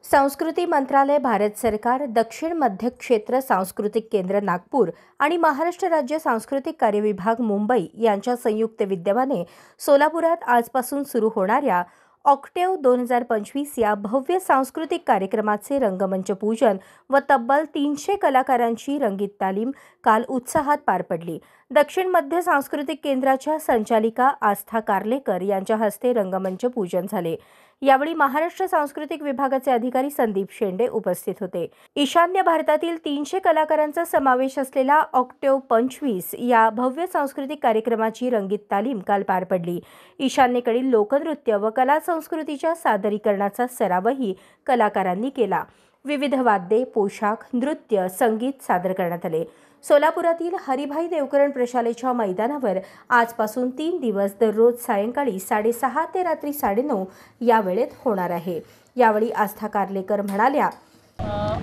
संस्कृती मंत्रालय, भारत सरकार, दक्षिण मध्य क्षेत्र सांस्कृतिक केंद्र नागपूर आणि महाराष्ट्र राज्य सांस्कृतिक कार्य विभाग मुंबई यांच्या संयुक्त विद्यमाने सोलापुरात आजपासून सुरू होणाऱ्या ऑक्टेव्ह 2025 या भव्य सांस्कृतिक कार्यक्रमाचे रंगमंच पूजन व तब्बल 300 कलाकारांची रंगीत तालीम काल उत्साहात पार पडली। दक्षिण मध्य सांस्कृतिक केंद्राच्या संचालिका आस्था कारलेकर यांच्या हस्ते रंगमंच पूजन झाले। यावेळी महाराष्ट्र सांस्कृतिक विभागाचे अधिकारी संदीप शेंडे उपस्थित होते। ईशान्य भारतातील 300 कलाकारांचा समावेश असलेला ऑक्टेव्ह 25 या भव्य सांस्कृतिक कार्यक्रमाची रंगीत तालीम काल पार पडली। ईशान्येकडील लोकनृत्य व कला संस्कृतीच्या सादरीकरणाचा सरावही कलाकारांनी केला। विविध वाद्ये, पोशाख, नृत्य, संगीत सादर करण्यात आले। सोलापुरातील हरिभाई देवकरण प्रशालेच्या मैदानावर आजपासून 3 दिवस दररोज सायंकाळी 6:30 ते रात्री 9:30 या वेळेत होणार आहे। यावेळी आस्था कारलेकर म्हणाल्या,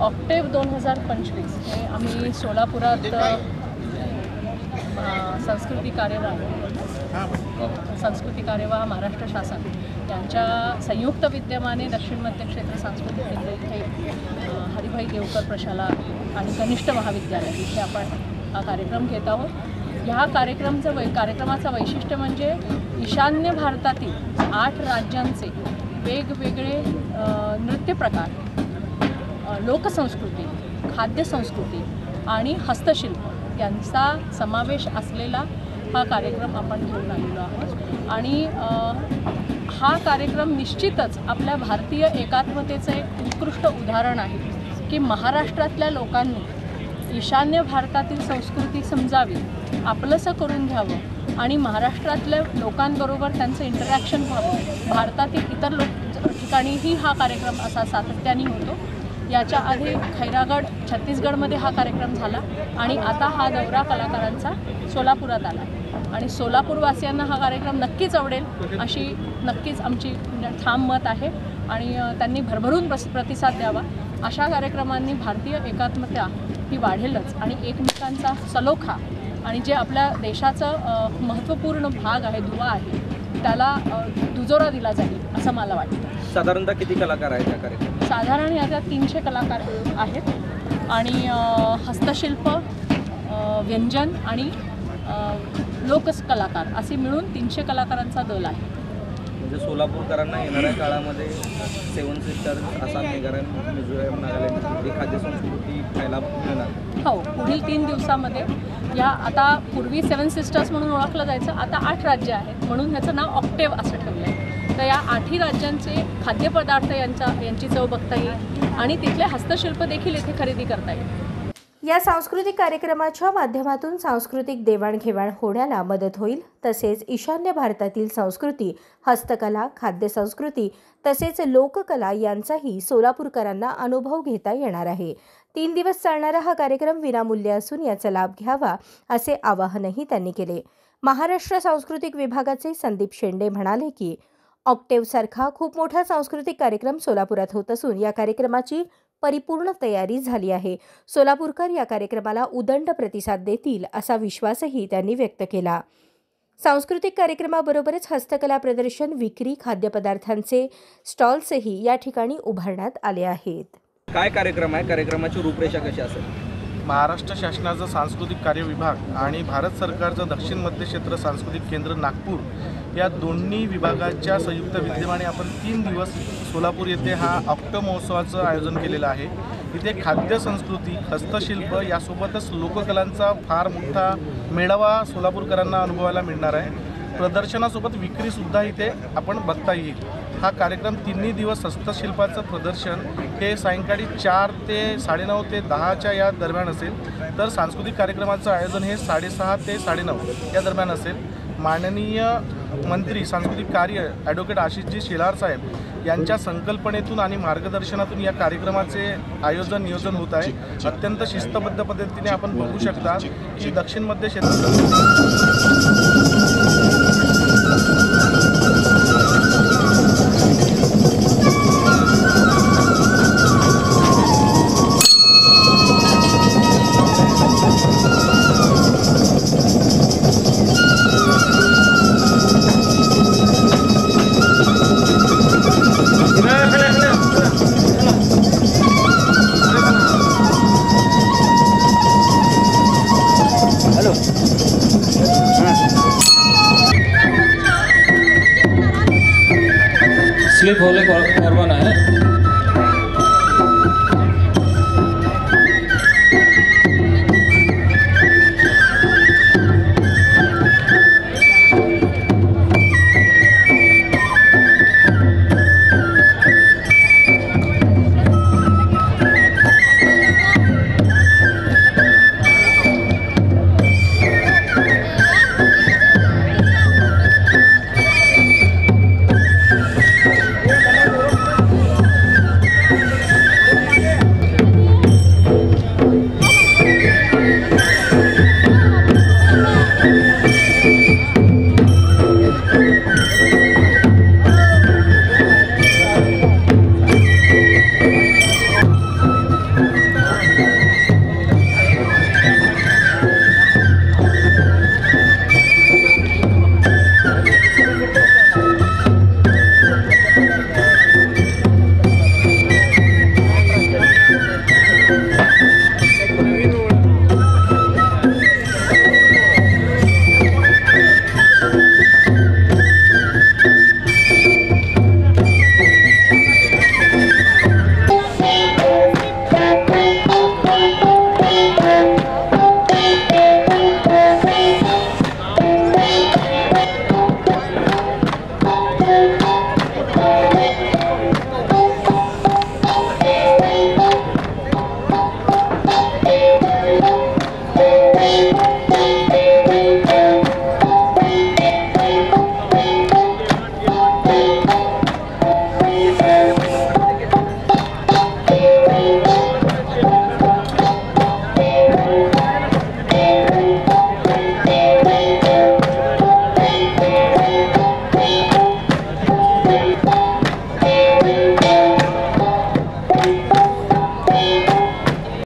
ऑक्टेव्ह 2025 हे आम्ही सोलापुरात संस्कृती कार्यवाह महाराष्ट्र शासन यांच्या संयुक्त विद्यमाने दक्षिण मध्य क्षेत्र सांस्कृतिक केंद्र इथे हरिभाई देवकर प्रशाला आणि कनिष्ठ महाविद्यालय इथे आपण हा कार्यक्रम घेत आहोत। ह्या कार्यक्रमाचं वैशिष्ट्य म्हणजे ईशान्य भारतातील 8 राज्यांचे वेगवेगळे नृत्य प्रकार, लोकसंस्कृती, खाद्यसंस्कृती आणि हस्तशिल्प यांचा समावेश असलेला हा कार्यक्रम आपण घेऊन आलेलो आहोत। आणि हा कार्यक्रम निश्चितच आपल्या भारतीय एकात्मतेचं एक उत्कृष्ट उदाहरण आहे की महाराष्ट्रातल्या लोकांनी ईशान्य भारतातील संस्कृती समजावी, आपलंसं करून घ्यावं आणि महाराष्ट्रातल्या लोकांबरोबर त्यांचं इंटरॅक्शन व्हावं। भारतातील इतर ठिकाणीही हा कार्यक्रम असा सातत्याने होतो। याच्या आधी खैरागड छत्तीसगडमध्ये हा कार्यक्रम झाला आणि आता हा दौरा कलाकारांचा सोलापुरात आला आणि सोलापूरवासियांना हा कार्यक्रम नक्कीच आवडेल अशी नक्कीच आमची ठाम मत आहे आणि त्यांनी भरभरून प्रतिसाद द्यावा। अशा कार्यक्रमांनी भारतीय एकात्मता ही वाढेलच आणि एकमेकांचा सलोखा आणि जे आपल्या देशाचं महत्त्वपूर्ण भाग आहे, दुवा आहे, त्याला दुजोरा दिला जाईल असं मला वाटतं। साधारणतः किती कलाकार आहेत या कार्यक्रमात? साधारण याच्यात 300 कलाकार आहेत आणि हस्तशिल्प, व्यंजन आणि लोककलाकार असे मिळून 300 कलाकारांचा दल आहे। म्हणजे सोलापूरकरांना येणाऱ्या काळामध्ये 7 सिस्टर्स, आसाम, मेघालय, मिझोरम, नागालँड ही खाद्यसंस्कृती खायला मिळणार। हो, पुढील 3 दिवसामध्ये या आता पूर्वी 7 सिस्टर्स म्हणून ओळखलं जायचं, आता 8 राज्य आहेत म्हणून ह्याचं नाव ऑक्टेव्ह असं ठेवलं आहे। तर या 8ही राज्यांचे खाद्यपदार्थ यांची चव बघता येईल आणि तिथले हस्तशिल्प देखील इथे खरेदी करता येईल। या सांस्कृतिक कार्यक्रमाच्या माध्यमातून सांस्कृतिक देवाणघेवाण होण्याला मदत होईल। तसेच ईशान्य भारतातील संस्कृती, हस्तकला, खाद्यसंस्कृती तसेच लोककला यांचाही सोलापूरकरांना अनुभव घेता येणार आहे। 3 दिवस चालणारा हा कार्यक्रम विनामूल्य असून याचा लाभ घ्यावा असे आवाहनही त्यांनी केले। महाराष्ट्र सांस्कृतिक विभागाचे संदीप शेंडे म्हणाले की ऑक्टेव्ह सारखा खूप मोठा सांस्कृतिक कार्यक्रम सोलापुरात होत असून या कार्यक्रमाची परिपूर्ण तयारी झाली आहे। सोलापूरकर या कार्यक्रमाला उदंड प्रतिसाद देतील असा विश्वासही त्यांनी व्यक्त केला। सांस्कृतिक कार्यक्रमाबरोबरच हस्तकला प्रदर्शन, विक्री, खाद्यपदार्थांचे स्टॉल्सही या ठिकाणी उभारण्यात आले आहेत। काय कार्यक्रम आहे? कार्यक्रमाची रूपरेषा कशी असेल? महाराष्ट्र शासनाचा सांस्कृतिक कार्य विभाग आणि भारत सरकारचं दक्षिण मध्य क्षेत्र सांस्कृतिक केंद्र नागपूर या दोन्ही विभागाच्या संयुक्त विद्यमाने आपण 3 दिवस सोलापूर येथे हा ऑक्टेव्ह महोत्सवाचं आयोजन केलेलं आहे। इथे खाद्य संस्कृती, हस्तशिल्प यासोबतच लोककलांचा फार मोठा मेळावा सोलापूरकरांना अनुभवायला मिळणार आहे। प्रदर्शनासोबत विक्रीसुद्धा इथे आपण बघता येईल। हा कार्यक्रम 3 दिवस हस्तशिल्पाचं प्रदर्शन हे सायंकाळी 4 ते 9:30 ते 10च्या या दरम्यान असेल, तर सांस्कृतिक कार्यक्रमाचं आयोजन हे 6:30 ते 9:30 या दरम्यान असेल। माननीय मंत्री सांस्कृतिक कार्य ॲडव्होकेट आशिषजी शेलार साहेब यांच्या संकल्पनेतून आणि मार्गदर्शनातून या कार्यक्रमाचे नियोजन होत आहे। अत्यंत शिस्तबद्ध पद्धतीने आपण बघू शकता की दक्षिण मध्य क्षेत्र मुश्किल